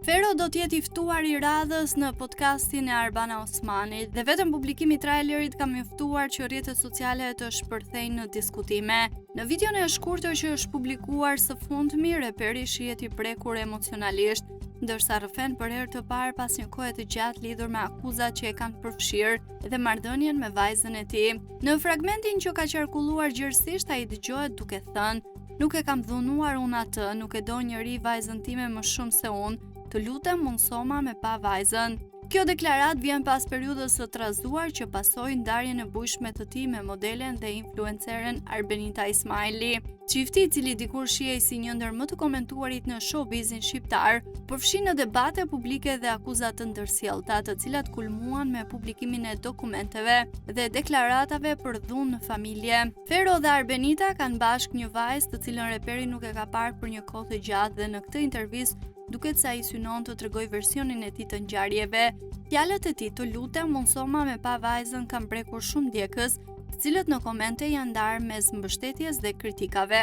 Fero do t'jetë i ftuar i radhës në podcastin e Arbana Osmanit dhe vetëm publikimi i trailerit ka mjaftuar që rrjetet sociale të shpërthejnë në diskutime. Në videon e shkurtër që është publikuar së fundmi, reperi shihet i prekur emocionalisht, ndërsa rrëfen për herë të parë pas një kohe të gjatë lidhur me akuzat që e kanë përfshirë dhe marrëdhënien me vajzën e tij. Në fragmentin që ka qarkulluar gjerësisht, ai dëgohet duke thënë: "Nuk e kam dhunuar unë atë, nuk e do njëri vajzën time më shumë se unë. Të lutem mundsoma me pa vajzën." Kjo deklarat vjen pas periudhës së trazuar që pasoi ndarjen e bujshme të tij me modelen dhe influenceren Arbenita Ismaili. Çifti, i cili dikur shihej si një ndër më të komentuarit në showbizin shqiptar, përfshi në debate publike dhe akuza të ndërsjellta, të cilat kulmuan me publikimin e dokumenteve dhe deklaratave për dhunë në familje. Fero dhe Arbenita kanë bashkë një vajzë, të cilën reperi nuk e ka parë për një kohë të gjatë dhe në këtë intervistë duket se ai synon të tregojë versionin e tij të ngjarjeve. Fjalët e tij "të lutem mundsoma me pa vajzën" kanë prekur shumë ndjekës, të cilët në komente janë ndarë mes mbështetjes dhe kritikave.